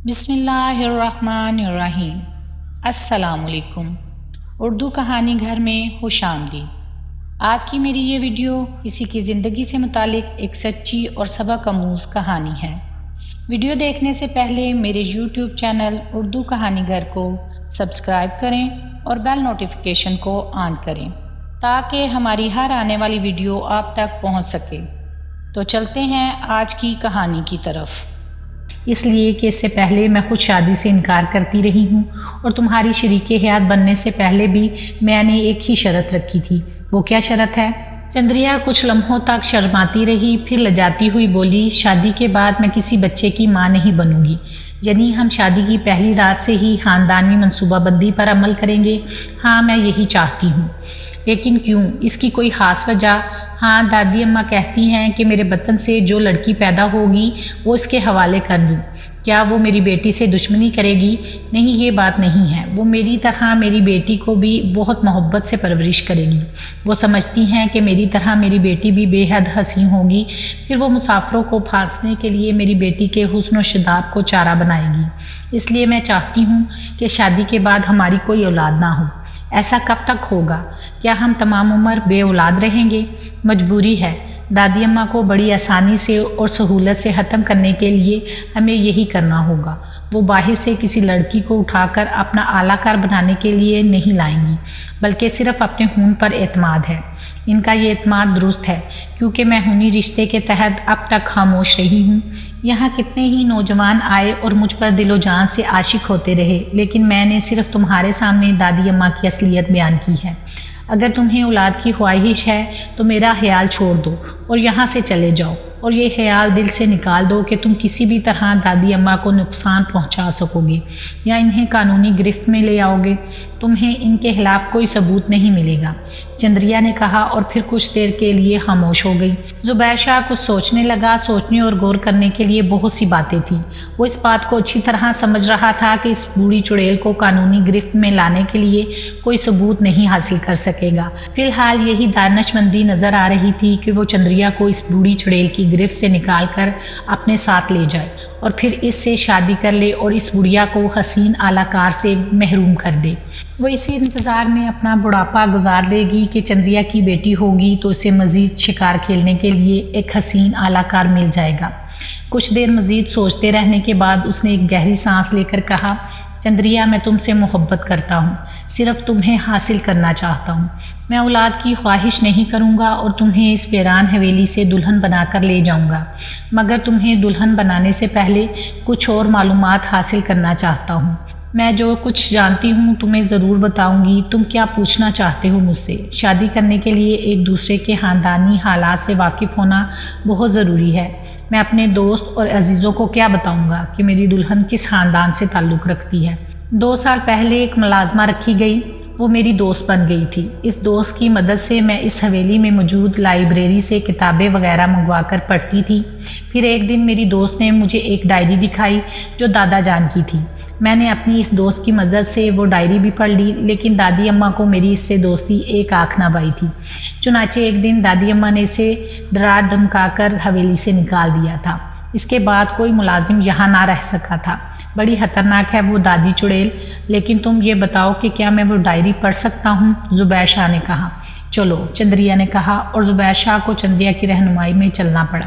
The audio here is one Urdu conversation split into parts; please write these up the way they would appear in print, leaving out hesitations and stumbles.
بسم اللہ الرحمن الرحیم۔ السلام علیکم۔ اردو کہانی گھر میں خوش آمدید۔ آج کی میری یہ ویڈیو کسی کی زندگی سے متعلق ایک سچی اور سبق آموز کہانی ہے۔ ویڈیو دیکھنے سے پہلے میرے یوٹیوب چینل اردو کہانی گھر کو سبسکرائب کریں اور بیل نوٹیفیکیشن کو آن کریں تاکہ ہماری ہر آنے والی ویڈیو آپ تک پہنچ سکے۔ تو چلتے ہیں آج کی کہانی کی طرف۔ اس لیے کہ اس سے پہلے میں خود شادی سے انکار کرتی رہی ہوں اور تمہاری شریک حیات بننے سے پہلے بھی میں نے ایک ہی شرط رکھی تھی۔ وہ کیا شرط ہے؟ چندریا کچھ لمحوں تک شرماتی رہی، پھر لجاتی ہوئی بولی، شادی کے بعد میں کسی بچے کی ماں نہیں بنوں گی۔ یعنی ہم شادی کی پہلی رات سے ہی خاندانی منصوبہ بندی پر عمل کریں گے؟ ہاں، میں یہی چاہتی ہوں۔ لیکن کیوں؟ اس کی کوئی خاص وجہ؟ ہاں، دادی اماں کہتی ہیں کہ میرے بطن سے جو لڑکی پیدا ہوگی وہ اس کے حوالے کر دوں۔ کیا وہ میری بیٹی سے دشمنی کرے گی؟ نہیں، یہ بات نہیں ہے۔ وہ میری طرح میری بیٹی کو بھی بہت محبت سے پرورش کرے گی۔ وہ سمجھتی ہیں کہ میری طرح میری بیٹی بھی بے حد حسین ہوگی۔ پھر وہ مسافروں کو پھانسنے کے لیے میری بیٹی کے حسن و شداب کو چارہ بنائے گی۔ اس لیے میں چاہتی ہوں کہ شادی کے بعد ہماری کوئی اولاد نہ ہو۔ ایسا کب تک ہوگا؟ کیا ہم تمام عمر بے اولاد رہیں گے؟ مجبوری ہے۔ دادی اماں کو بڑی آسانی سے اور سہولت سے ختم کرنے کے لیے ہمیں یہی کرنا ہوگا۔ وہ باہر سے کسی لڑکی کو اٹھا کر اپنا اعلیٰ کار بنانے کے لیے نہیں لائیں گی، بلکہ صرف اپنے خون پر اعتماد ہے۔ ان کا یہ اعتماد درست ہے، کیونکہ میں خونی رشتے کے تحت اب تک خاموش رہی ہوں۔ یہاں کتنے ہی نوجوان آئے اور مجھ پر دل و جان سے عاشق ہوتے رہے، لیکن میں نے صرف تمہارے سامنے دادی اماں کی اصلیت بیان کی ہے۔ اگر تمہیں اولاد کی خواہش ہے تو میرا خیال چھوڑ دو اور یہاں سے چلے جاؤ، اور یہ خیال دل سے نکال دو کہ تم کسی بھی طرح دادی اماں کو نقصان پہنچا سکو گے یا انہیں قانونی گرفت میں لے آؤ گے۔ تمہیں ان کے خلاف کوئی ثبوت نہیں ملے گا، چندریا نے کہا، اور پھر کچھ دیر کے لیے خاموش ہو گئی۔ زبیر شاہ کچھ سوچنے لگا۔ سوچنے اور غور کرنے کے لیے بہت سی باتیں تھیں۔ وہ اس بات کو اچھی طرح سمجھ رہا تھا کہ اس بوڑھی چڑیل کو قانونی گرفت میں لانے کے لیے کوئی ثبوت نہیں حاصل کر سکے گا۔ فی الحال یہی دانش مندی نظر آ رہی تھی کہ وہ چندریا کو اس بوڑھی چڑیل کی گرفت سے نکال کر اپنے ساتھ لے جائے اور پھر اس سے شادی کر لے اور اس بڑھیا کو حسین اعلیٰ کار سے محروم کر دے۔ وہ اسی انتظار میں اپنا بڑھاپا گزار دے گی کہ چندریا کی بیٹی ہوگی تو اسے مزید شکار کھیلنے کے لیے ایک حسین اعلیٰ کار مل جائے گا۔ کچھ دیر مزید سوچتے رہنے کے بعد اس نے ایک گہری سانس لے کر کہا، چندریا، میں تم سے محبت کرتا ہوں، صرف تمہیں حاصل کرنا چاہتا ہوں۔ میں اولاد کی خواہش نہیں کروں گا اور تمہیں اس ویران حویلی سے دلہن بنا کر لے جاؤں گا، مگر تمہیں دلہن بنانے سے پہلے کچھ اور معلومات حاصل کرنا چاہتا ہوں۔ میں جو کچھ جانتی ہوں تمہیں ضرور بتاؤں گی۔ تم کیا پوچھنا چاہتے ہو مجھ سے؟ شادی کرنے کے لیے ایک دوسرے کے خاندانی حالات سے واقف ہونا بہت ضروری ہے۔ میں اپنے دوست اور عزیزوں کو کیا بتاؤں گا کہ میری دلہن کس خاندان سے تعلق رکھتی ہے؟ 2 سال پہلے ایک ملازمہ رکھی گئی، وہ میری دوست بن گئی تھی۔ اس دوست کی مدد سے میں اس حویلی میں موجود لائبریری سے کتابیں وغیرہ منگوا کر پڑھتی تھی۔ پھر ایک دن میری دوست نے مجھے ایک ڈائری دکھائی جو دادا جان کی تھی۔ میں نے اپنی اس دوست کی مدد سے وہ ڈائری بھی پڑھ لی، لیکن دادی اماں کو میری اس سے دوستی ایک آنکھ نہ بھائی تھی۔ چنانچہ ایک دن دادی اماں نے اسے ڈرا دھمکا کر حویلی سے نکال دیا تھا۔ اس کے بعد کوئی ملازم یہاں نہ رہ سکا تھا۔ بڑی خطرناک ہے وہ دادی چڑیل۔ لیکن تم یہ بتاؤ کہ کیا میں وہ ڈائری پڑھ سکتا ہوں؟ زبیر شاہ نے کہا۔ چلو، چندریا نے کہا، اور زبیر شاہ کو چندریا کی رہنمائی میں چلنا پڑا۔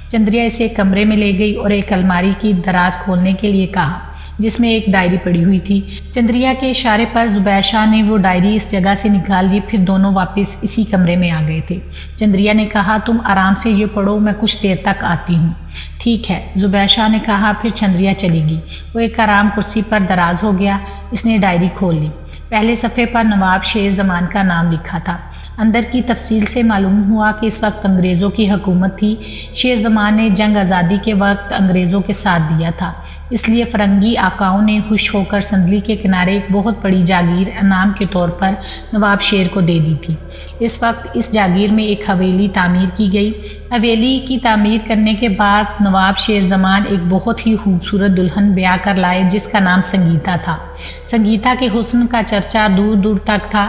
چندریا اسے کمرے میں لے گئی اور ایک الماری کی دراز کھولنے کے لیے کہا جس میں ایک ڈائری پڑی ہوئی تھی۔ چندریا کے اشارے پر زبیر شاہ نے وہ ڈائری اس جگہ سے نکال لی، پھر دونوں واپس اسی کمرے میں آ گئے تھے۔ چندریا نے کہا، تم آرام سے یہ پڑھو، میں کچھ دیر تک آتی ہوں۔ ٹھیک ہے، زبیر شاہ نے کہا۔ پھر چندریا چلی گئی۔ وہ ایک آرام کرسی پر دراز ہو گیا۔ اس نے ڈائری کھول لی۔ پہلے صفحے پر نواب شیر زمان کا نام لکھا تھا۔ اندر کی تفصیل سے معلوم ہوا کہ اس وقت انگریزوں کی حکومت تھی۔ شیر زمان نے جنگ آزادی کے وقت انگریزوں کے ساتھ دیا تھا، اس لیے فرنگی آقاؤں نے خوش ہو کر سندلی کے کنارے ایک بہت بڑی جاگیر انعام کے طور پر نواب شیر کو دے دی تھی۔ اس وقت اس جاگیر میں ایک حویلی تعمیر کی گئی۔ حویلی کی تعمیر کرنے کے بعد نواب شیر زمان ایک بہت ہی خوبصورت دلہن بیاہ کر لائے جس کا نام سنگیتا تھا۔ سنگیتا کے حسن کا چرچا دور دور تک تھا۔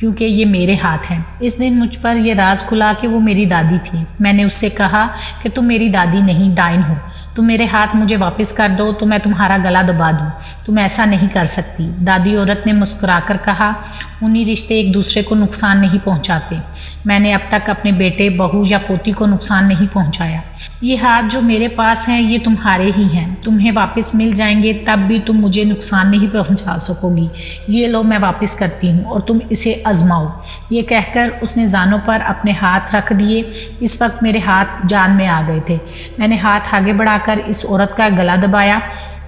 کیونکہ یہ میرے ہاتھ ہیں۔ اس دن مجھ پر یہ راز کھلا کہ وہ میری دادی تھی۔ میں نے اس سے کہا کہ تم میری دادی نہیں، ڈائن ہو۔ تم میرے ہاتھ مجھے واپس کر دو تو میں تمہارا گلا دبا دوں۔ تم ایسا نہیں کر سکتی۔ دادی عورت نے مسکرا کر کہا، انہی رشتے ایک دوسرے کو نقصان نہیں پہنچاتے۔ میں نے اب تک اپنے بیٹے، بہو یا پوتی کو نقصان نہیں پہنچایا۔ یہ ہاتھ جو میرے پاس ہیں یہ تمہارے ہی ہیں۔ تمہیں واپس مل جائیں گے تب بھی تم مجھے نقصان نہیں پہنچا سکو گی۔ یہ لو میں واپس کرتی ہوں اور تم اسے آزماؤ۔ یہ کہہ کر اس نے زانوں پر اپنے ہاتھ رکھ دیے۔ اس وقت میرے ہاتھ جان میں آ گئے تھے۔ میں نے ہاتھ آگے بڑھا کر اس عورت کا گلا دبایا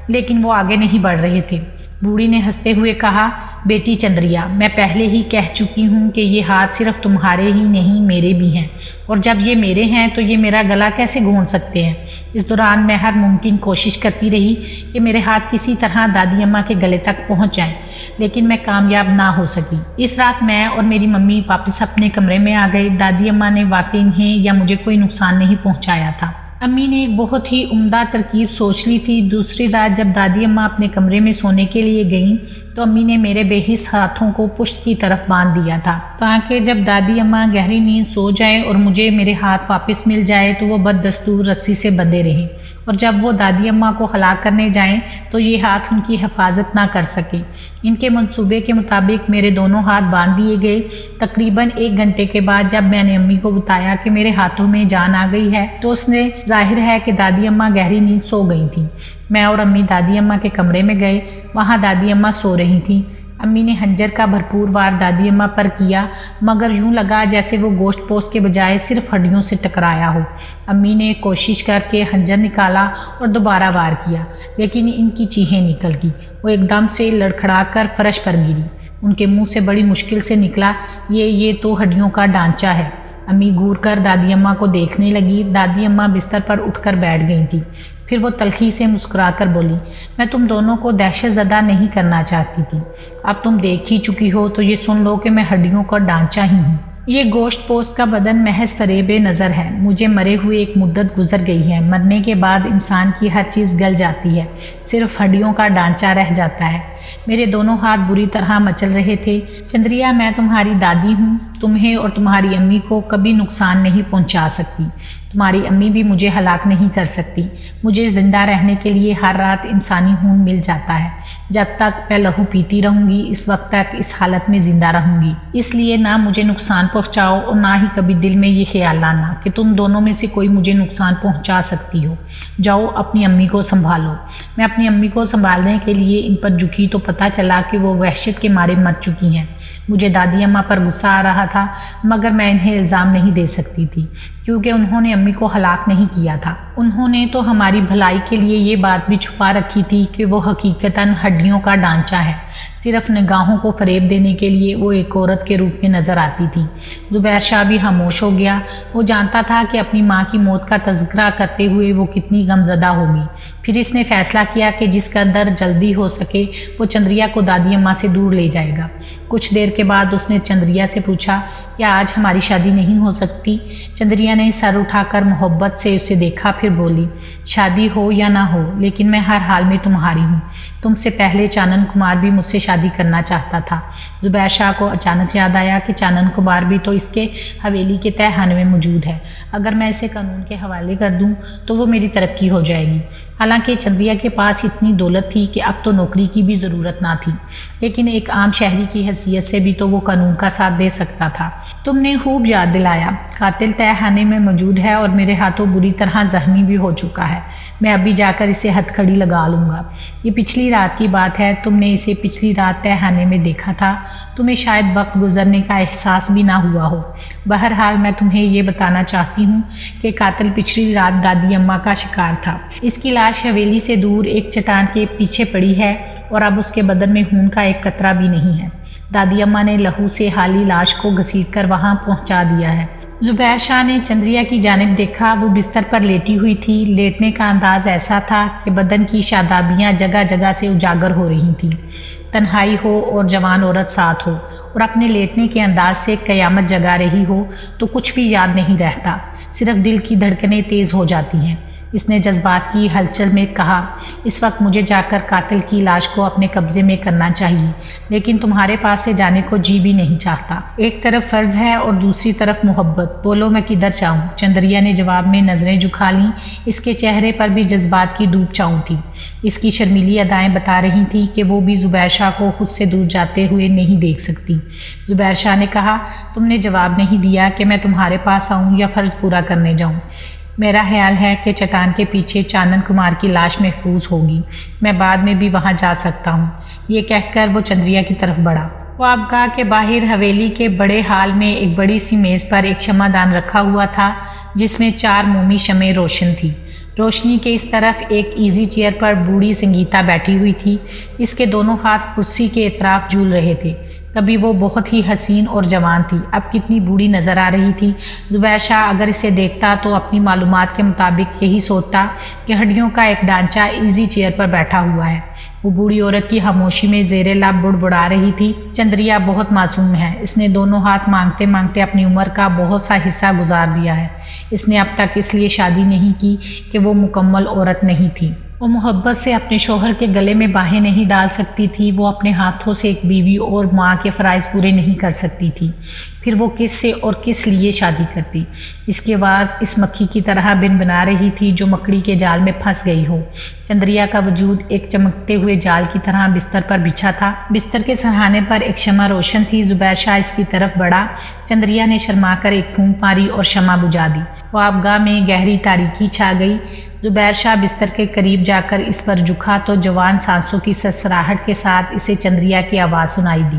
لیکن وہ آگے نہیں بڑھ رہے تھے۔ بوڑھی نے ہنستے ہوئے کہا، بیٹی چندریا، میں پہلے ہی کہہ چکی ہوں کہ یہ ہاتھ صرف تمہارے ہی نہیں میرے بھی ہیں، اور جب یہ میرے ہیں تو یہ میرا گلا کیسے گھونٹ سکتے ہیں؟ اس دوران میں ہر ممکن کوشش کرتی رہی کہ میرے ہاتھ کسی طرح دادی اماں کے گلے تک پہنچ جائیں، لیکن میں کامیاب نہ ہو سکی۔ اس رات میں اور میری ممی واپس اپنے کمرے میں آ گئے۔ دادی اماں نے واقعی انہیں یا مجھے کوئی نقصان نہیں پہنچایا تھا۔ امی نے ایک بہت ہی عمدہ ترکیب سوچ لی تھی۔ دوسری رات جب دادی اماں اپنے کمرے میں سونے کے لیے گئیں تو امی نے میرے بے حس ہاتھوں کو پشت کی طرف باندھ دیا تھا تاکہ جب دادی اماں گہری نیند سو جائیں اور مجھے میرے ہاتھ واپس مل جائے تو وہ بددستور رسی سے بندھے رہیں، اور جب وہ دادی اماں کو ہلاک کرنے جائیں تو یہ ہاتھ ان کی حفاظت نہ کر سکے۔ ان کے منصوبے کے مطابق میرے دونوں ہاتھ باندھ دیے گئے۔ تقریباً 1 گھنٹے کے بعد جب میں نے امی کو بتایا کہ میرے ہاتھوں میں جان آ گئی ہے تو اس نے ظاہر ہے کہ دادی اماں گہری نیند سو گئی تھیں۔ میں اور امی دادی اماں کے کمرے میں گئے۔ وہاں دادی اماں سو رہی تھیں۔ امی نے خنجر کا بھرپور وار دادی اماں پر کیا، مگر یوں لگا جیسے وہ گوشت پوست کے بجائے صرف ہڈیوں سے ٹکرایا ہو۔ امی نے کوشش کر کے خنجر نکالا اور دوبارہ وار کیا، لیکن ان کی چیخیں نکل گئی۔ وہ ایک دم سے لڑکھڑا کر فرش پر گری۔ ان کے منہ سے بڑی مشکل سے نکلا، یہ تو ہڈیوں کا ڈھانچہ ہے۔ امی گور کر دادی اماں کو دیکھنے لگی۔ دادی اماں بستر پر اٹھ کر بیٹھ گئی تھیں۔ پھر وہ تلخی سے مسکرا کر بولی، میں تم دونوں کو دہشت زدہ نہیں کرنا چاہتی تھی۔ اب تم دیکھ ہی چکی ہو تو یہ سن لو کہ میں ہڈیوں کا ڈھانچہ ہی ہوں۔ یہ گوشت پوست کا بدن محض فریب نظر ہے۔ مجھے مرے ہوئے ایک مدت گزر گئی ہے۔ مرنے کے بعد انسان کی ہر چیز گل جاتی ہے، صرف ہڈیوں کا ڈھانچہ رہ جاتا ہے۔ میرے دونوں ہاتھ بری طرح مچل رہے تھے۔ چندریا، میں تمہاری دادی ہوں، تمہیں اور تمہاری امی کو کبھی نقصان نہیں پہنچا سکتی۔ تمہاری امی بھی مجھے ہلاک نہیں کر سکتی۔ مجھے زندہ رہنے کے لیے ہر رات انسانی خون مل جاتا ہے۔ جب تک میں لہو پیتی رہوں گی اس وقت تک اس حالت میں زندہ رہوں گی۔ اس لیے نہ مجھے نقصان پہنچاؤ اور نہ ہی کبھی دل میں یہ خیال لانا کہ تم دونوں میں سے کوئی مجھے نقصان پہنچا سکتی ہو۔ جاؤ اپنی امی کو سنبھالو۔ میں اپنی امی کو سنبھالنے کے لیے ان پر جھکی تو پتہ چلا کہ وہ وحشت کے مارے مر چکی ہیں۔ مجھے دادی اماں پر غصہ آ رہا تھا، مگر میں انہیں الزام نہیں دے سکتی تھی کیونکہ انہوں نے امی کو ہلاک نہیں کیا تھا۔ انہوں نے تو ہماری بھلائی کے لیے یہ بات بھی چھپا رکھی تھی کہ وہ حقیقتاً ہڈیوں کا ڈھانچہ ہے۔ صرف نگاہوں کو فریب دینے کے لیے وہ ایک عورت کے روپ میں نظر آتی تھی۔ زبیر شاہ بھی خاموش ہو گیا۔ وہ جانتا تھا کہ اپنی ماں کی موت کا تذکرہ کرتے ہوئے وہ کتنی غمزدہ ہوگی۔ پھر اس نے فیصلہ کیا کہ جس قدر جلدی ہو سکے وہ چندریا کو دادی اماں سے دور لے جائے گا۔ کچھ دیر کے بعد اس نے چندریا سے پوچھا، کیا آج ہماری شادی نہیں ہو سکتی؟ چندریا نے سر اٹھا کر محبت سے اسے دیکھا، پھر بولی، شادی ہو یا نہ ہو لیکن میں ہر حال میں تمہاری ہوں۔ تم سے پہلے چانن کمار بھی مجھ سے شادی کرنا چاہتا تھا۔ زبیر شاہ کو اچانک یاد آیا کہ چانن کمار بھی تو اس کے حویلی کے تہہ خانے میں موجود ہے۔ اگر میں اسے قانون کے حوالے کر دوں تو وہ میری ترقی ہو جائے گی۔ حالانکہ چندریا کے پاس اتنی دولت تھی کہ اب تو نوکری کی بھی ضرورت نہ تھی، لیکن ایک عام شہری کی حیثیت سے بھی تو وہ قانون کا ساتھ دے سکتا تھا۔ تم نے خوب یاد دلایا۔ قاتل تہہ خانے میں موجود ہے اور میرے ہاتھوں بری طرح زخمی بھی ہو چکا ہے۔ میں ابھی جا کر اسے ہتھکڑی لگا لوں گا۔ یہ پچھلی رات کی بات ہے، تم نے اسے پچھلی رات تہہ خانے میں دیکھا تھا۔ تمہیں شاید وقت گزرنے کا احساس بھی نہ ہوا ہو۔ بہرحال میں تمہیں یہ بتانا چاہتی ہوں کہ قاتل پچھلی رات دادی اماں کا شکار تھا۔ اس کی لاش حویلی سے دور ایک چٹان کے پیچھے پڑی ہے اور اب اس کے بدن میں خون کا ایک قطرہ بھی نہیں ہے۔ دادی اماں نے لہو سے حالی لاش کو گھسیٹ کر وہاں پہنچا دیا ہے۔ زبیر شاہ نے چندریا کی جانب دیکھا۔ وہ بستر پر لیٹی ہوئی تھی۔ لیٹنے کا انداز ایسا تھا کہ بدن کی شادابیاں جگہ جگہ سے اجاگر ہو رہی تھیں۔ تنہائی ہو اور جوان عورت ساتھ ہو اور اپنے لیٹنے کے انداز سے قیامت جگا رہی ہو تو کچھ بھی یاد نہیں رہتا، صرف دل کی دھڑکنیں تیز ہو جاتی ہیں۔ اس نے جذبات کی ہلچل میں کہا، اس وقت مجھے جا کر قاتل کی لاش کو اپنے قبضے میں کرنا چاہیے، لیکن تمہارے پاس سے جانے کو جی بھی نہیں چاہتا۔ ایک طرف فرض ہے اور دوسری طرف محبت، بولو میں کدھر جاؤں؟ چندریا نے جواب میں نظریں جھکا لیں۔ اس کے چہرے پر بھی جذبات کی ڈوب چاؤں تھی۔ اس کی شرمیلی ادائیں بتا رہی تھیں کہ وہ بھی زبیر شاہ کو خود سے دور جاتے ہوئے نہیں دیکھ سکتی۔ زبیر شاہ نے کہا، تم نے جواب نہیں دیا کہ میں تمہارے پاس آؤں یا فرض پورا کرنے جاؤں۔ میرا خیال ہے کہ چٹان کے پیچھے چانن کمار کی لاش محفوظ ہوگی، میں بعد میں بھی وہاں جا سکتا ہوں۔ یہ کہہ کر وہ چندریا کی طرف بڑھا۔ خوابگاہ کے باہر حویلی کے بڑے ہال میں ایک بڑی سی میز پر ایک شمع دان رکھا ہوا تھا جس میں 4 مومی شمعیں روشن تھیں۔ روشنی کے اس طرف ایک ایزی چیئر پر بوڑھی سنگیتا بیٹھی ہوئی تھی۔ اس کے دونوں ہاتھ کرسی کے اطراف جھول رہے تھے۔ کبھی وہ بہت ہی حسین اور جوان تھی، اب کتنی بوڑھی نظر آ رہی تھی۔ زبیر شاہ اگر اسے دیکھتا تو اپنی معلومات کے مطابق یہی سوچتا کہ ہڈیوں کا ایک ڈھانچہ ایزی چیئر پر بیٹھا ہوا ہے۔ وہ بوڑھی عورت کی خاموشی میں زیر لب بڑبڑا رہی تھی، چندریا بہت معصوم ہے، اس نے دونوں ہاتھ مانگتے مانگتے اپنی عمر کا بہت سا حصہ گزار دیا ہے۔ اس نے اب تک اس لیے شادی نہیں کی کہ وہ مکمل عورت نہیں تھی۔ وہ محبت سے اپنے شوہر کے گلے میں باہیں نہیں ڈال سکتی تھی، وہ اپنے ہاتھوں سے ایک بیوی اور ماں کے فرائض پورے نہیں کر سکتی تھی، پھر وہ کس سے اور کس لیے شادی کرتی؟ اس کی آواز اس مکھی کی طرح بن بنا رہی تھی جو مکڑی کے جال میں پھنس گئی ہو۔ چندریا کا وجود ایک چمکتے ہوئے جال کی طرح بستر پر بچھا تھا۔ بستر کے سرہانے پر ایک شمع روشن تھی۔ زبیر شاہ اس کی طرف بڑھا۔ چندریا نے شرما کر ایک پھونک ماری اور شمع بجھا دی۔ خوابگاہ میں گہری تاریکی چھا گئی۔ زبیر شاہ بستر کے قریب جا کر اس پر جھکا تو جوان سانسوں کی سرسراہٹ کے ساتھ اسے چندریا کی آواز سنائی دی،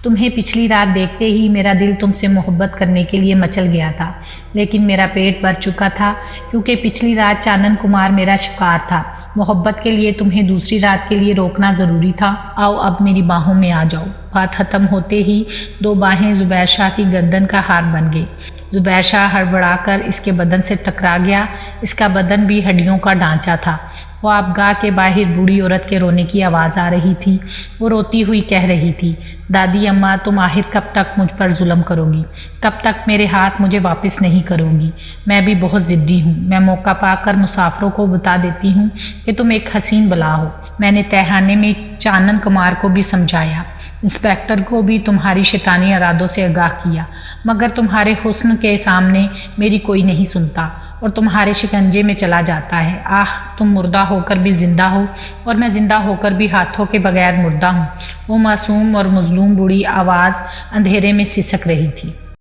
تمہیں پچھلی رات دیکھتے ہی میرا دل تم سے محبت کرنے کے لیے مچل گیا تھا، لیکن میرا پیٹ بھر چکا تھا کیونکہ پچھلی رات چانن کمار میرا شکار تھا۔ محبت کے لیے تمہیں دوسری رات کے لیے روکنا ضروری تھا۔ آؤ اب میری باہوں میں آ جاؤ۔ بات ختم ہوتے ہی 2 باہیں زبیر شاہ کی گردن کا ہار بن گئی۔ زبیر شاہ ہڑبڑا کر اس کے بدن سے ٹکرا گیا۔ اس کا بدن بھی ہڈیوں کا ڈھانچہ تھا۔ خوابگاہ کے باہر بوڑھی عورت کے رونے کی آواز آ رہی تھی۔ وہ روتی ہوئی کہہ رہی تھی، دادی اماں تم آخر کب تک مجھ پر ظلم کرو گی؟ کب تک میرے ہاتھ مجھے واپس نہیں کرو گی؟ میں بھی بہت ضدی ہوں۔ میں موقع پا کر مسافروں کو بتا دیتی ہوں کہ تم ایک حسین بلا ہو۔ میں نے تہانے میں چانن کمار کو بھی سمجھایا، انسپیکٹر کو بھی تمہاری شیطانی ارادوں سے آگاہ کیا، مگر تمہارے حسن کے سامنے میری کوئی نہیں سنتا اور تمہارے شکنجے میں چلا جاتا ہے۔ آہ تم مردہ ہو کر بھی زندہ ہو اور میں زندہ ہو کر بھی ہاتھوں کے بغیر مردہ ہوں۔ وہ معصوم اور مظلوم بوڑھی آواز اندھیرے میں سسک رہی تھی۔